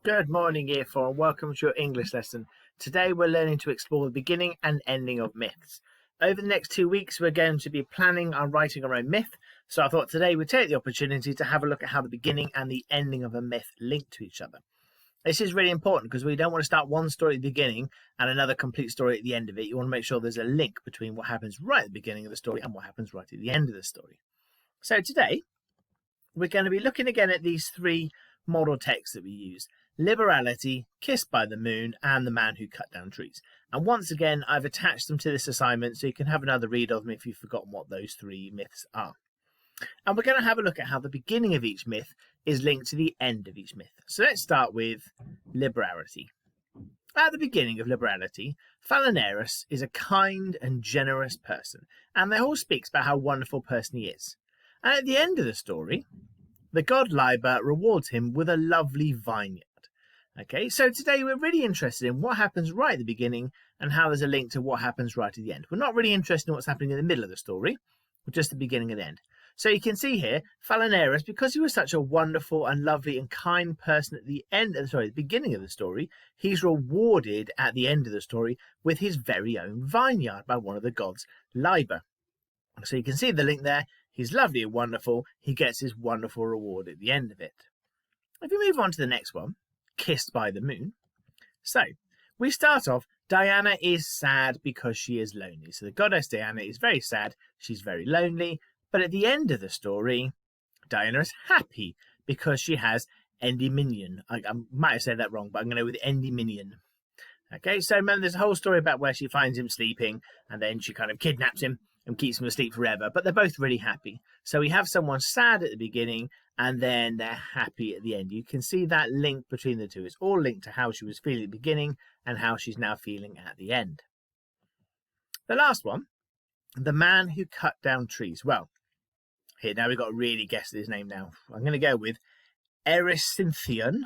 Good morning, Year 4, and welcome to your English lesson. Today we're learning to explore the beginning and ending of myths. Over the next 2 weeks we're going to be planning on writing our own myth, so I thought today we'd take the opportunity to have a look at how the beginning and the ending of a myth link to each other. This is really important because we don't want to start one story at the beginning and another complete story at the end of it. You want to make sure there's a link between what happens right at the beginning of the story and what happens right at the end of the story. So today we're going to be looking again at these three model texts that we use: Liberality, Kissed by the Moon, and The Man Who Cut Down Trees. And once again, I've attached them to this assignment so you can have another read of them if you've forgotten what those three myths are. And we're going to have a look at how the beginning of each myth is linked to the end of each myth. So let's start with Liberality. At the beginning of Liberality, Phalaenarus is a kind and generous person, and the whole speaks about how wonderful a person he is. And at the end of the story, the god Liber rewards him with a lovely vineyard. Okay, so today we're really interested in what happens right at the beginning and how there's a link to what happens right at the end. We're not really interested in what's happening in the middle of the story, but just the beginning and end. So you can see here, Phalaenarus, because he was such a wonderful and lovely and kind person at the beginning of the story, he's rewarded at the end of the story with his very own vineyard by one of the gods, Liber. So you can see the link there. He's lovely and wonderful. He gets his wonderful reward at the end of it. If we move on to the next one, Kissed by the Moon. So we start off, Diana is sad because she is lonely. So the goddess Diana is very sad. She's very lonely. But at the end of the story, Diana is happy because she has Endymion. I might have said that wrong, but I'm going to go with Endymion. Okay, so remember there's a whole story about where she finds him sleeping and then she kind of kidnaps him and keeps him asleep forever, but they're both really happy. So we have someone sad at the beginning and then they're happy at the end. You can see that link between the two. It's all linked to how she was feeling at the beginning and how she's now feeling at the end. The last one, The Man Who Cut Down Trees. Well, here now we've got to really guess his name now. I'm going to go with Erysichthion.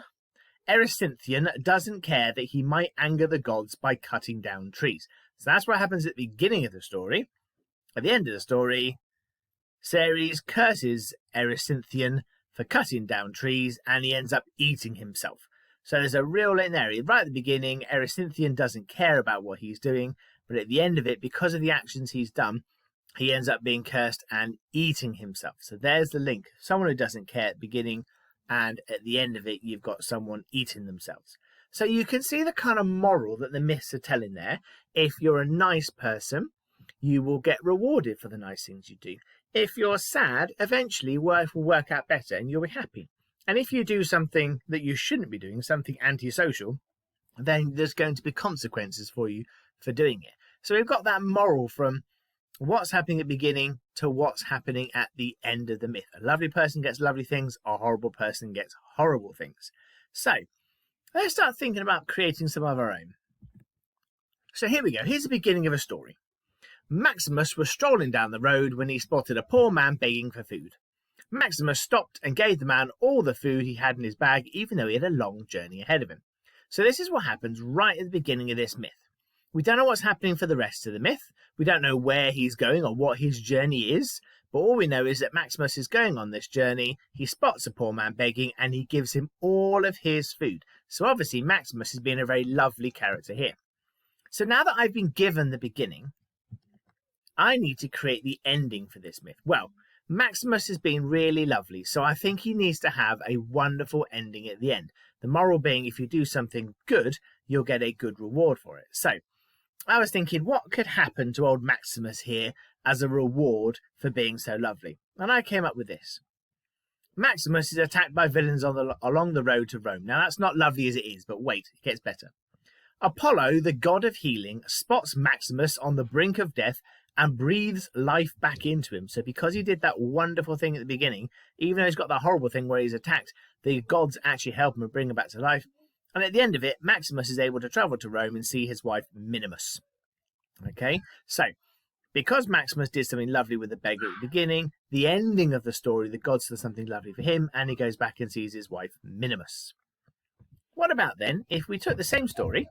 Erysichthion doesn't care that he might anger the gods by cutting down trees. So that's what happens at the beginning of the story. At the end of the story, Ceres curses Erysichthion for cutting down trees and he ends up eating himself. So there's a real link there. Right at the beginning, Erysichthion doesn't care about what he's doing, but at the end of it, because of the actions he's done, he ends up being cursed and eating himself. So there's the link. Someone who doesn't care at the beginning, and at the end of it, you've got someone eating themselves. So you can see the kind of moral that the myths are telling there. If you're a nice person, you will get rewarded for the nice things you do. If you're sad, eventually life will work out better and you'll be happy. And if you do something that you shouldn't be doing, something antisocial, then there's going to be consequences for you for doing it. So we've got that moral from what's happening at the beginning to what's happening at the end of the myth. A lovely person gets lovely things, a horrible person gets horrible things. So let's start thinking about creating some of our own. So here we go. Here's the beginning of a story. Maximus was strolling down the road when he spotted a poor man begging for food. Maximus stopped and gave the man all the food he had in his bag, even though he had a long journey ahead of him. So this is what happens right at the beginning of this myth. We don't know what's happening for the rest of the myth. We don't know where he's going or what his journey is, but all we know is that Maximus is going on this journey. He spots a poor man begging and he gives him all of his food. So obviously Maximus has been a very lovely character here. So now that I've been given the beginning, I need to create the ending for this myth. Well, Maximus has been really lovely, so I think he needs to have a wonderful ending at the end. The moral being, if you do something good, you'll get a good reward for it. So I was thinking, what could happen to old Maximus here as a reward for being so lovely? And I came up with this. Maximus is attacked by villains along the road to Rome. Now, that's not lovely as it is, but wait, it gets better. Apollo, the god of healing, spots Maximus on the brink of death and breathes life back into him. So because he did that wonderful thing at the beginning, even though he's got that horrible thing where he's attacked, the gods actually help him and bring him back to life. And at the end of it, Maximus is able to travel to Rome and see his wife Minimus. Okay, so because Maximus did something lovely with the beggar at the beginning, the ending of the story, the gods do something lovely for him and he goes back and sees his wife Minimus. What about then if we took the same story,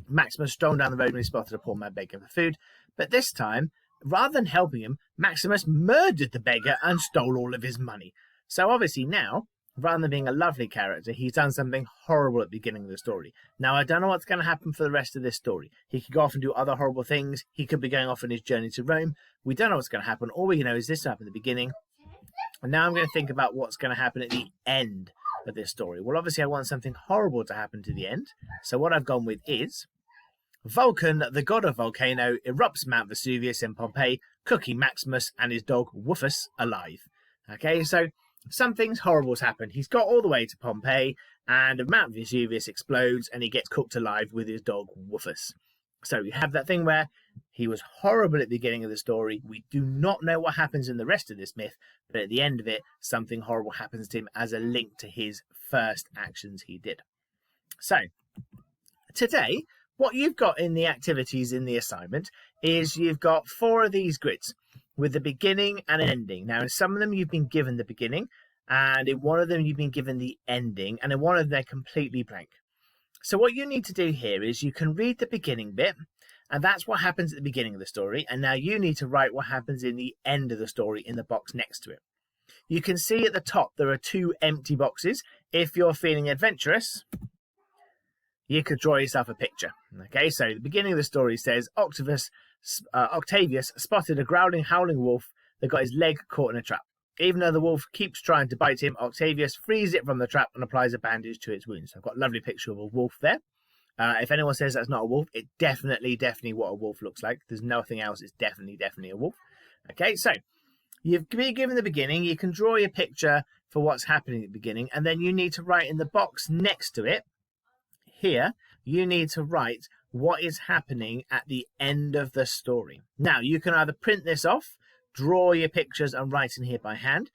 Maximus strolled down the road when he spotted a poor man begging for food, but this time, rather than helping him, Maximus murdered the beggar and stole all of his money. So obviously now, rather than being a lovely character, he's done something horrible at the beginning of the story. Now, I don't know what's going to happen for the rest of this story. He could go off and do other horrible things. He could be going off on his journey to Rome. We don't know what's going to happen. All we know is this happened at the beginning. And now I'm going to think about what's going to happen at the end of this story. Well, obviously, I want something horrible to happen to the end. So what I've gone with is Vulcan, the god of volcano, erupts Mount Vesuvius in Pompeii, cooking Maximus and his dog Woofus alive. Okay, so something's horrible's happened. He's got all the way to Pompeii, and Mount Vesuvius explodes, and he gets cooked alive with his dog Woofus. So you have that thing where he was horrible at the beginning of the story. We do not know what happens in the rest of this myth, but at the end of it, something horrible happens to him as a link to his first actions he did. So today, what you've got in the activities in the assignment is you've got 4 of these grids with the beginning and ending. Now, in some of them, you've been given the beginning, and in one of them, you've been given the ending, and in one of them, they're completely blank. So what you need to do here is you can read the beginning bit, and that's what happens at the beginning of the story, and now you need to write what happens in the end of the story in the box next to it. You can see at the top there are 2 empty boxes. If you're feeling adventurous, you could draw yourself a picture. Okay, so the beginning of the story says Octavius spotted a growling, howling wolf that got his leg caught in a trap. Even though the wolf keeps trying to bite him, Octavius frees it from the trap and applies a bandage to its wounds. I've got a lovely picture of a wolf there. If anyone says that's not a wolf, it's definitely what a wolf looks like. There's nothing else. It's definitely a wolf. Okay, so you've been given the beginning. You can draw your picture for what's happening at the beginning, and then you need to write in the box next to it. Here, you need to write what is happening at the end of the story. Now, you can either print this off, draw your pictures and write in here by hand,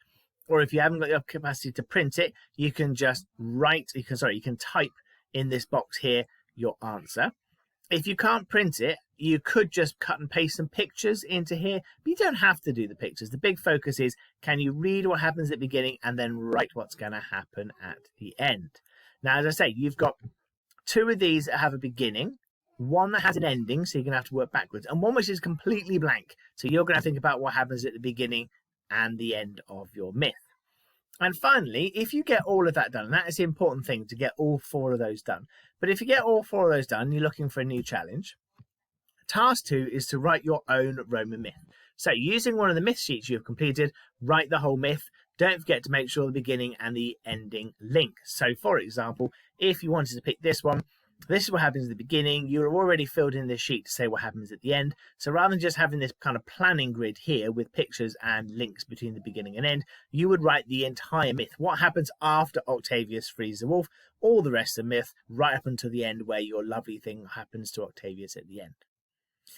or if you haven't got the capacity to print it, you can just you can type in this box here your answer. If you can't print it, you could just cut and paste some pictures into here, but you don't have to do the pictures. The big focus is, can you read what happens at the beginning and then write what's going to happen at the end? Now, as I say, you've got 2 of these that have a beginning, 1 that has an ending, so you're going to have to work backwards, and 1 which is completely blank. So you're going to think about what happens at the beginning and the end of your myth. And finally, if you get all of that done, and that is the important thing, to get all 4 of those done. But if you get all 4 of those done, you're looking for a new challenge. Task 2 is to write your own Roman myth. So using one of the myth sheets you've completed, write the whole myth. Don't forget to make sure the beginning and the ending link. So for example, if you wanted to pick this one, this is what happens at the beginning. You've already filled in this sheet to say what happens at the end. So rather than just having this kind of planning grid here with pictures and links between the beginning and end, you would write the entire myth. What happens after Octavius frees the wolf, all the rest of the myth, right up until the end where your lovely thing happens to Octavius at the end.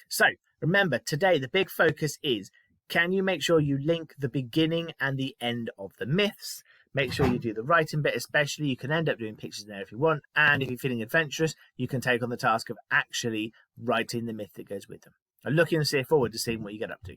So remember, today the big focus is, can you make sure you link the beginning and the end of the myths? Make sure you do the writing bit especially. You can end up doing pictures in there if you want. And if you're feeling adventurous, you can take on the task of actually writing the myth that goes with them. I'm looking forward to seeing what you get up to.